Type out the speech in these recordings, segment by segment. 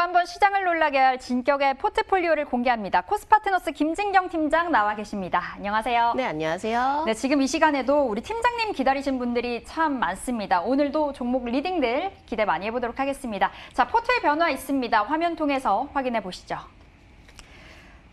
한번 시장을 놀라게 할 진격의 포트폴리오를 공개합니다. 코스파트너스 김진경 팀장 나와 계십니다. 안녕하세요. 네, 안녕하세요. 네, 지금 이 시간에도 우리 팀장님 기다리신 분들이 참 많습니다. 오늘도 종목 리딩들 기대 많이 해보도록 하겠습니다. 자, 포트의 변화 있습니다. 화면 통해서 확인해 보시죠.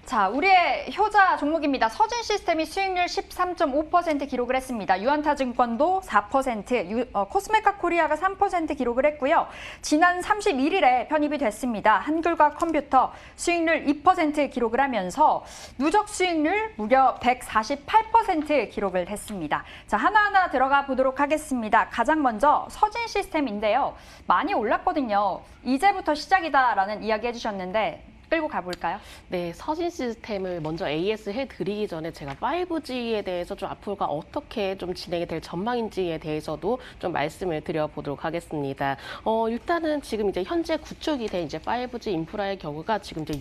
자, 우리의 효자 종목입니다. 서진시스템이 수익률 13.5% 기록을 했습니다. 유안타증권도 4%, 코스메카 코리아가 3% 기록을 했고요. 지난 31일에 편입이 됐습니다. 한글과 컴퓨터 수익률 2% 기록을 하면서 누적 수익률 무려 148% 기록을 했습니다. 자, 하나하나 들어가 보도록 하겠습니다. 가장 먼저 서진시스템인데요. 많이 올랐거든요. 이제부터 시작이다라는 이야기 해주셨는데 끌고 가볼까요? 네, 서진 시스템을 먼저 AS 해드리기 전에 제가 5G에 대해서 좀 앞으로가 어떻게 좀 진행이 될 전망인지에 대해서도 좀 말씀을 드려보도록 하겠습니다. 일단은 지금 이제 현재 구축이 된 이제 5G 인프라의 경우가 지금 이제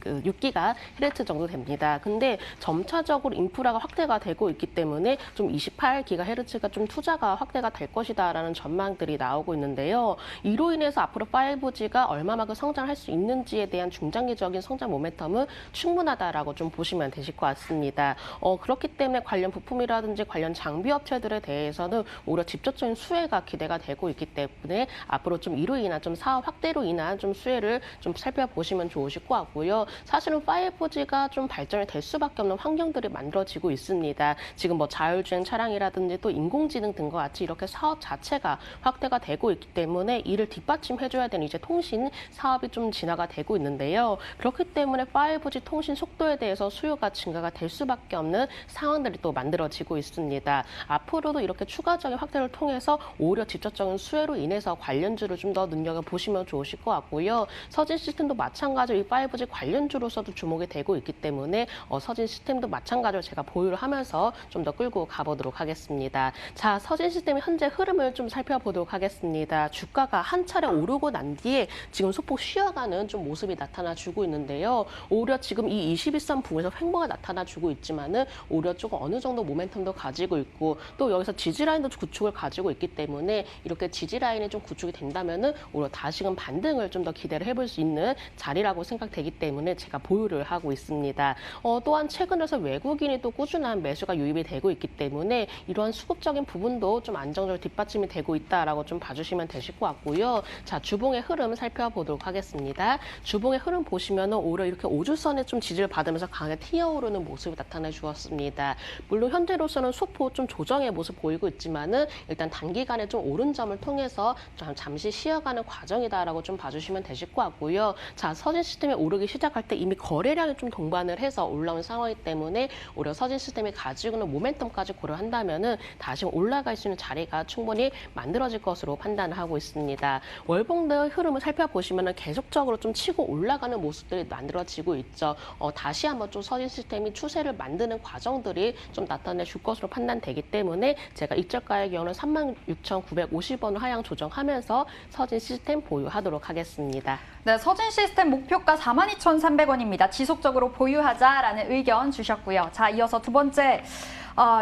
6기가 헤르츠 정도 됩니다. 근데 점차적으로 인프라가 확대가 되고 있기 때문에 좀 28기가 헤르츠가 좀 투자가 확대가 될 것이다라는 전망들이 나오고 있는데요. 이로 인해서 앞으로 5G가 얼마만큼 성장할 수 있는지에 대한 중장기적인 성장 모멘텀은 충분하다라고 좀 보시면 되실 것 같습니다. 그렇기 때문에 관련 부품이라든지 관련 장비 업체들에 대해서는 오히려 직접적인 수혜가 기대가 되고 있기 때문에 앞으로 좀 이로 인한 좀 사업 확대로 인한 좀 수혜를 좀 살펴보시면 좋으실 것 같고요. 사실은 5G가 좀 발전이 될 수밖에 없는 환경들이 만들어지고 있습니다. 지금 뭐 자율주행 차량이라든지 또 인공지능 등과 같이 이렇게 사업 자체가 확대가 되고 있기 때문에 이를 뒷받침해줘야 되는 이제 통신 사업이 좀 진화가 되고 있는데요. 그렇기 때문에 5G 통신 속도에 대해서 수요가 증가가 될 수밖에 없는 상황들이 또 만들어지고 있습니다. 앞으로도 이렇게 추가적인 확대를 통해서 오히려 직접적인 수혜로 인해서 관련주를 좀 더 눈여겨보시면 좋으실 것 같고요. 서진 시스템도 마찬가지로 이 5G 관련주로서도 주목이 되고 있기 때문에 서진 시스템도 마찬가지로 제가 보유를 하면서 좀 더 끌고 가보도록 하겠습니다. 자, 서진 시스템의 현재 흐름을 좀 살펴보도록 하겠습니다. 주가가 한 차례 오르고 난 뒤에 지금 소폭 쉬어가는 좀 모습이 나타나주고 있는데요. 오히려 지금 이 21선 부근에서 횡보가 나타나주고 있지만은 오히려 조금 어느 정도 모멘텀도 가지고 있고 또 여기서 지지라인도 구축을 가지고 있기 때문에 이렇게 지지라인이 좀 구축이 된다면은 오히려 다시금 반등을 좀 더 기대를 해볼 수 있는 자리라고 생각되기 때문에 제가 보유를 하고 있습니다. 또한 최근 들어서 외국인이 또 꾸준한 매수가 유입이 되고 있기 때문에 이러한 수급적인 부분도 좀 안정적으로 뒷받침이 되고 있다라고 좀 봐주시면 되실 것 같고요. 자, 주봉의 흐름 살펴보도록 하겠습니다. 주봉의 흐름 보시면은 오히려 이렇게 5주선에 좀 지지를 받으면서 강하게 튀어오르는 모습이 나타내 주었습니다. 물론 현재로서는 소폭 좀 조정의 모습 보이고 있지만은 일단 단기간에 좀 오른 점을 통해서 좀 잠시 쉬어가는 과정이다라고 좀 봐주시면 되실 것 같고요. 자, 서진 시스템이 오르기 시작할 때 이미 거래량이 좀 동반을 해서 올라온 상황이기 때문에 오히려 서진 시스템이 가지고 있는 모멘텀까지 고려한다면은 다시 올라갈 수 있는 자리가 충분히 만들어질 것으로 판단을 하고 있습니다. 월봉의 흐름을 살펴보시면은 계속적으로 좀 치고 올라가는 모습들이 만들어지고 있죠. 다시 한번 좀 서진 시스템이 추세를 만드는 과정들이 좀 나타내 줄 것으로 판단되기 때문에 제가 입절가의 경우는 36,950원을 하향 조정하면서 서진 시스템 보유하도록 하겠습니다. 네, 서진 시스템 목표가 42,300원입니다. 지속적으로 보유하자라는 의견 주셨고요. 자, 이어서 두 번째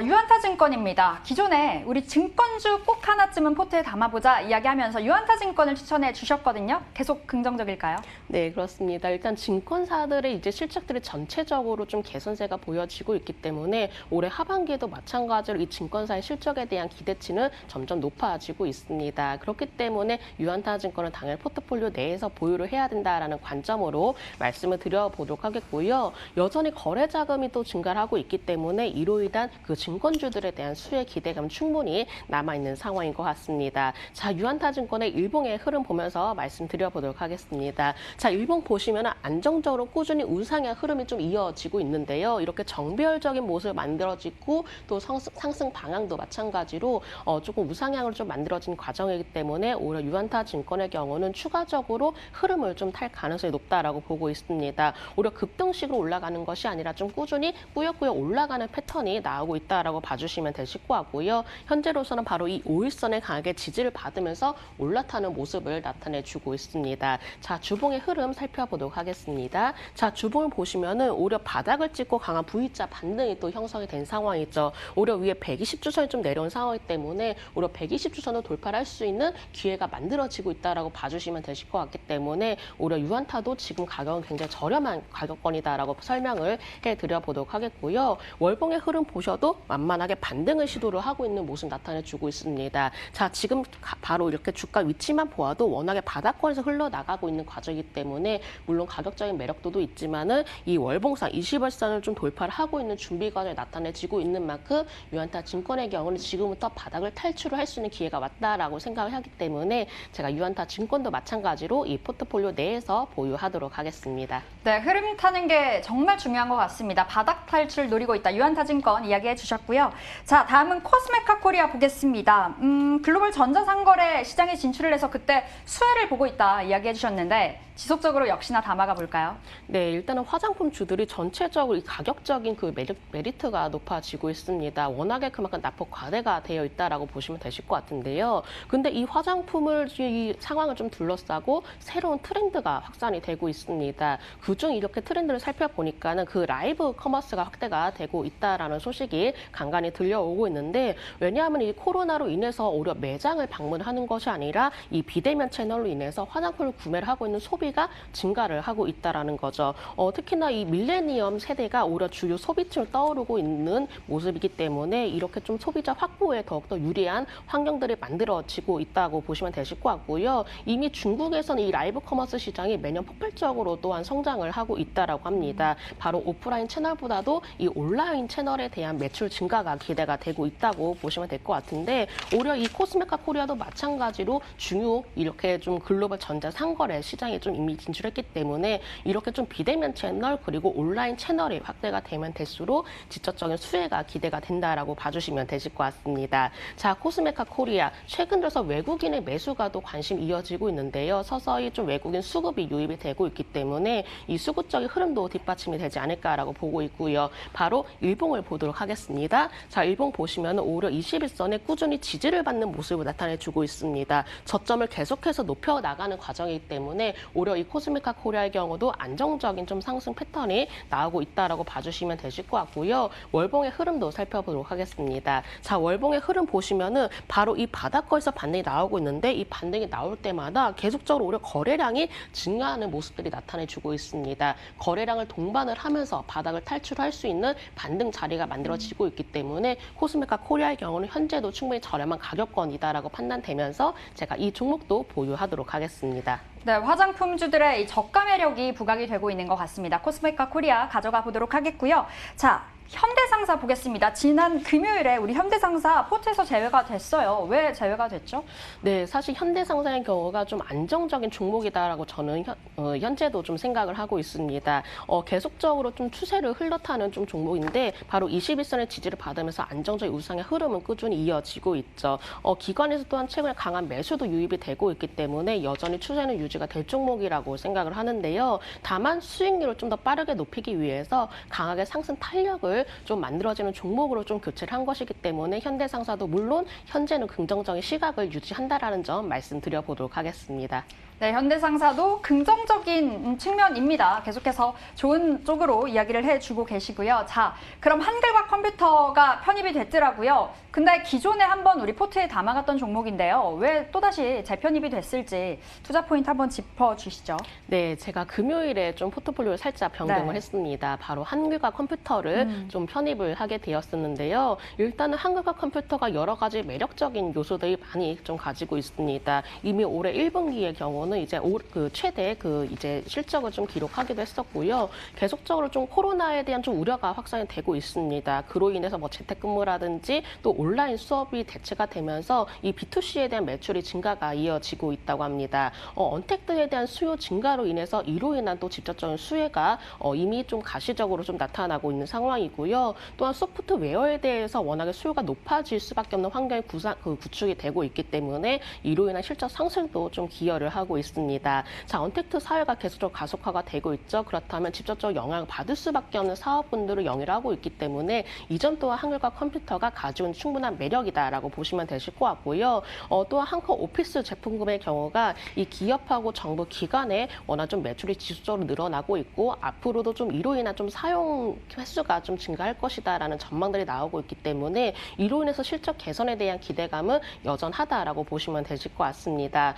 유안타증권입니다. 기존에 우리 증권주 꼭 하나쯤은 포트에 담아보자 이야기하면서 유안타증권을 추천해 주셨거든요. 계속 긍정적일까요? 네, 그렇습니다. 일단 증권사들의 이제 실적들이 전체적으로 좀 개선세가 보여지고 있기 때문에 올해 하반기에도 마찬가지로 이 증권사의 실적에 대한 기대치는 점점 높아지고 있습니다. 그렇기 때문에 유안타증권은 당연히 포트폴리오 내에서 보유를 해야 된다라는 관점으로 말씀을 드려보도록 하겠고요. 여전히 거래 자금이 또 증가를 하고 있기 때문에 이로 인한 그 증권주들에 대한 수혜 기대감 충분히 남아있는 상황인 것 같습니다. 자, 유안타증권의 일봉의 흐름 보면서 말씀드려보도록 하겠습니다. 자, 일봉 보시면 안정적으로 꾸준히 우상향 흐름이 좀 이어지고 있는데요. 이렇게 정배열적인 모습을 만들어지고 또 상승 방향도 마찬가지로 조금 우상향으로 좀 만들어진 과정이기 때문에 오히려 유안타증권의 경우는 추가적으로 흐름을 좀 탈 가능성이 높다라고 보고 있습니다. 오히려 급등식으로 올라가는 것이 아니라 좀 꾸준히 꾸역꾸역 올라가는 패턴이 나오고 나오고 있다라고 봐주시면 되실 것 같고요. 현재로서는 바로 이 5일선에 강하게 지지를 받으면서 올라타는 모습을 나타내주고 있습니다. 자, 주봉의 흐름 살펴보도록 하겠습니다. 자, 주봉을 보시면은 오히려 바닥을 찍고 강한 V자 반등이 또 형성이 된 상황이죠. 오히려 위에 120주선이 좀 내려온 상황이기 때문에 오히려 120주선을 돌파를 할 수 있는 기회가 만들어지고 있다라고 봐주시면 되실 것 같기 때문에 오히려 유안타도 지금 가격은 굉장히 저렴한 가격권이다라고 설명을 해드려 보도록 하겠고요. 월봉의 흐름 보셔도 만만하게 반등을 시도를 하고 있는 모습 나타내주고 있습니다. 자, 지금 바로 이렇게 주가 위치만 보아도 워낙에 바닥권에서 흘러나가고 있는 과정이기 때문에 물론 가격적인 매력도도 있지만은 이 월봉상 20월선을 좀 돌파를 하고 있는 준비 과정이 나타내지고 있는 만큼 유안타 증권의 경우는 지금부터 바닥을 탈출을 할 수 있는 기회가 왔다라고 생각을 하기 때문에 제가 유안타 증권도 마찬가지로 이 포트폴리오 내에서 보유하도록 하겠습니다. 네, 흐름 타는 게 정말 중요한 것 같습니다. 바닥 탈출 노리고 있다. 유한타증권 이야기해 주셨고요. 자, 다음은 코스메카 코리아 보겠습니다. 글로벌 전자상거래 시장에 진출을 해서 그때 수혜를 보고 있다 이야기해 주셨는데 지속적으로 역시나 담아가 볼까요? 네, 일단은 화장품 주들이 전체적으로 이 가격적인 그 메리트가 높아지고 있습니다. 워낙에 그만큼 납품 과대가 되어 있다라고 보시면 되실 것 같은데요. 근데 이 화장품을 이 상황을 좀 둘러싸고 새로운 트렌드가 확산이 되고 있습니다. 그중 이렇게 트렌드를 살펴보니까는 그 라이브 커머스가 확대가 되고 있다라는 소식이 간간히 들려오고 있는데 왜냐하면 이 코로나로 인해서 오히려 매장을 방문하는 것이 아니라 이 비대면 채널로 인해서 화장품을 구매를 하고 있는 소비가 증가를 하고 있다라는 거죠. 특히나 이 밀레니엄 세대가 오히려 주요 소비층을 떠오르고 있는 모습이기 때문에 이렇게 좀 소비자 확보에 더욱더 유리한 환경들이 만들어지고 있다고 보시면 되실 것 같고요. 이미 중국에서는 이 라이브 커머스 시장이 매년 폭발적으로 또한 성장을 하고 있다라고 합니다. 바로 오프라인 채널보다도 이 온라인 채널에 대한 매출 증가가 기대가 되고 있다고 보시면 될 것 같은데 오히려 이 코스메카 코리아도 마찬가지로 중요 이렇게 좀 글로벌 전자 상거래 시장에 좀 이미 진출했기 때문에 이렇게 좀 비대면 채널 그리고 온라인 채널이 확대가 되면 될수록 직접적인 수혜가 기대가 된다라고 봐주시면 되실 것 같습니다. 자, 코스메카 코리아 최근 들어서 외국인의 매수가 또 관심 이어지고 있는데요. 서서히 좀 외국인 수급이 유입이 되고 있기 때문에 이 수급적인 흐름도 뒷받침이 되지 않을까라고 보고 있고요. 바로 일봉을 보도록 하겠습니다. 자, 일봉 보시면 오히려 21선에 꾸준히 지지를 받는 모습을 나타내주고 있습니다. 저점을 계속해서 높여 나가는 과정이기 때문에 오히려 이 코스메카 코리아의 경우도 안정적인 좀 상승 패턴이 나오고 있다라고 봐주시면 되실 것 같고요. 월봉의 흐름도 살펴보도록 하겠습니다. 자, 월봉의 흐름 보시면은 바로 이 바닥권에서 반등이 나오고 있는데 이 반등이 나올 때마다 계속적으로 오히려 거래량이 증가하는 모습들이 나타내주고 있습니다. 거래량을 동반을 하면서 바닥을 탈출할 수 있는 반등 자리가 만들어지고 있기 때문에 코스메카 코리아의 경우는 현재도 충분히 저렴한 가격권이다라고 판단되면서 제가 이 종목도 보유하도록 하겠습니다. 네, 화장품주들의 이 저가 매력이 부각이 되고 있는 것 같습니다. 코스메카 코리아 가져가 보도록 하겠고요. 자, 현대상사 보겠습니다. 지난 금요일에 우리 현대상사 포트에서 제외가 됐어요. 왜 제외가 됐죠? 네, 사실 현대상사의 경우가 좀 안정적인 종목이다라고 저는 현재도 좀 생각을 하고 있습니다. 계속적으로 좀 추세를 흘러타는 좀 종목인데 바로 21선의 지지를 받으면서 안정적인 우상의 흐름은 꾸준히 이어지고 있죠. 기관에서 또한 최근에 강한 매수도 유입이 되고 있기 때문에 여전히 추세는 유지가 될 종목이라고 생각을 하는데요. 다만 수익률을 좀 더 빠르게 높이기 위해서 강하게 상승 탄력을 좀 만들어지는 종목으로 좀 교체를 한 것이기 때문에 현대상사도 물론 현재는 긍정적인 시각을 유지한다라는 점 말씀드려보도록 하겠습니다. 네, 현대상사도 긍정적인 측면입니다. 계속해서 좋은 쪽으로 이야기를 해주고 계시고요. 자, 그럼 한글과 컴퓨터가 편입이 됐더라고요. 근데 기존에 한번 우리 포트에 담아갔던 종목인데요. 왜 또다시 재편입이 됐을지 투자 포인트 한번 짚어주시죠. 네, 제가 금요일에 좀 포트폴리오를 살짝 변경을 했습니다. 바로 한글과 컴퓨터를 좀 편입을 하게 되었었는데요. 일단은 한글과 컴퓨터가 여러 가지 매력적인 요소들이 많이 좀 가지고 있습니다. 이미 올해 1분기의 경우는 이제 최대 이제 실적을 좀 기록하기도 했었고요. 계속적으로 좀 코로나에 대한 좀 우려가 확산이 되고 있습니다. 그로 인해서 뭐 재택근무라든지 또 온라인 수업이 대체가 되면서 이 B2C에 대한 매출이 증가가 이어지고 있다고 합니다. 언택트에 대한 수요 증가로 인해서 이로 인한 또 직접적인 수혜가 이미 좀 가시적으로 좀 나타나고 있는 상황이고요. 또한 소프트웨어에 대해서 워낙에 수요가 높아질 수밖에 없는 환경이 구축이 되고 있기 때문에 이로 인한 실적 상승도 좀 기여를 하고 있습니다. 자, 언택트 사회가 계속적으로 가속화가 되고 있죠. 그렇다면 직접적으로 영향을 받을 수밖에 없는 사업분들을 영위를 하고 있기 때문에 이 점 또한 한글과 컴퓨터가 가지고 있는 충분한 매력이다라고 보시면 되실 것 같고요. 또한 한컵 오피스 제품군의 경우가 이 기업하고 정부 기관에 워낙 좀 매출이 지속적으로 늘어나고 있고 앞으로도 좀 이로 인한 좀 사용 횟수가 좀 증가할 것이다라는 전망들이 나오고 있기 때문에 이로 인해서 실적 개선에 대한 기대감은 여전하다라고 보시면 되실 것 같습니다.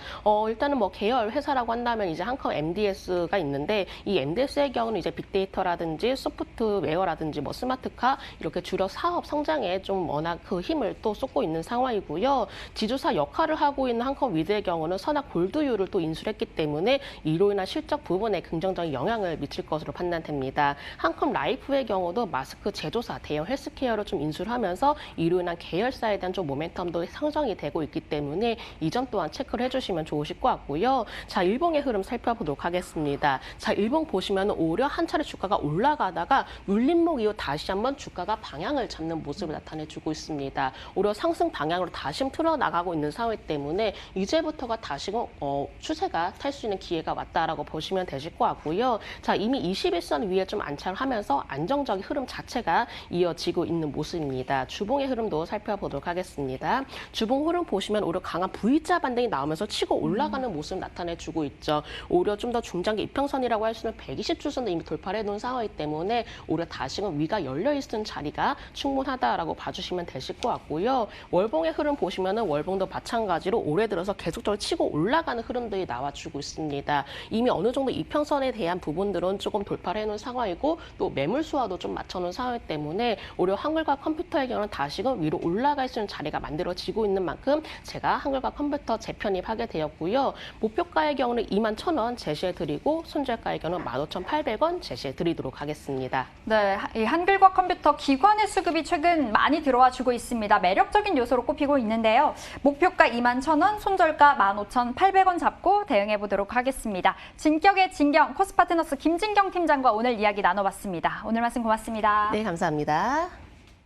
일단은 뭐 계열 회사라고 한다면 이제 한컵 MDS가 있는데 이 MDS의 경우는 이제 빅데이터라든지 소프트웨어라든지 뭐 스마트카 이렇게 주력 사업 성장에 좀 워낙 그 힘을 또 쏟고 있는 상황이고요. 지주사 역할을 하고 있는 한컵 위드의 경우는 선악 골드유를 또 인수했기 때문에 이로 인한 실적 부분에 긍정적인 영향을 미칠 것으로 판단됩니다. 한컵 라이프의 경우도 마스크 제조사, 대형 헬스케어를 좀 인수를 하면서 이로 인한 계열사에 대한 좀 모멘텀도 상승이 되고 있기 때문에 이 점 또한 체크를 해주시면 좋으실 것 같고요. 자, 일봉의 흐름 살펴보도록 하겠습니다. 자, 일봉 보시면 오히려 한 차례 주가가 올라가다가 눌림목 이후 다시 한번 주가가 방향을 잡는 모습을 나타내주고 있습니다. 오히려 상승 방향으로 다시 틀어나가고 있는 상황이기 때문에 이제부터가 다시금 추세가 탈 수 있는 기회가 왔다라고 보시면 되실 것 같고요. 자, 이미 21선 위에 좀 안착을 하면서 안정적인 흐름 자체가 이어지고 있는 모습입니다. 주봉의 흐름도 살펴보도록 하겠습니다. 주봉 흐름 보시면 오히려 강한 V자 반등이 나오면서 치고 올라가는 모습을 나타내주고 있죠. 오히려 좀 더 중장기 이평선이라고 할 수 있는 120주선도 이미 돌파를 해놓은 상황이기 때문에 오히려 다시금 위가 열려있는 자리가 충분하다라고 봐주시면 되실 것 같고요. 월봉의 흐름 보시면은 월봉도 마찬가지로 올해 들어서 계속적으로 치고 올라가는 흐름들이 나와주고 있습니다. 이미 어느 정도 이평선에 대한 부분들은 조금 돌파를 해놓은 상황이고 또 매물 수와도 좀 맞춰놓은 상황이기 때문에 오히려 한글과 컴퓨터의 경우는 다시금 위로 올라갈 수 있는 자리가 만들어지고 있는 만큼 제가 한글과 컴퓨터 재편입하게 되었고요. 목표가의 경우는 21,000원 제시해드리고 손절가의 경우는 15,800원 제시해드리도록 하겠습니다. 네, 이 한글과 컴퓨터 기관의 수급이 최근 많이 들어와 주고 있습니다. 매력적인 요소로 꼽히고 있는데요. 목표가 21,000원, 손절가 15,800원 잡고 대응해 보도록 하겠습니다. 진격의 진경 코스파트너스 김진경 팀장과 오늘 이야기 나눠봤습니다. 오늘 말씀 고맙습니다. 네, 감사합니다.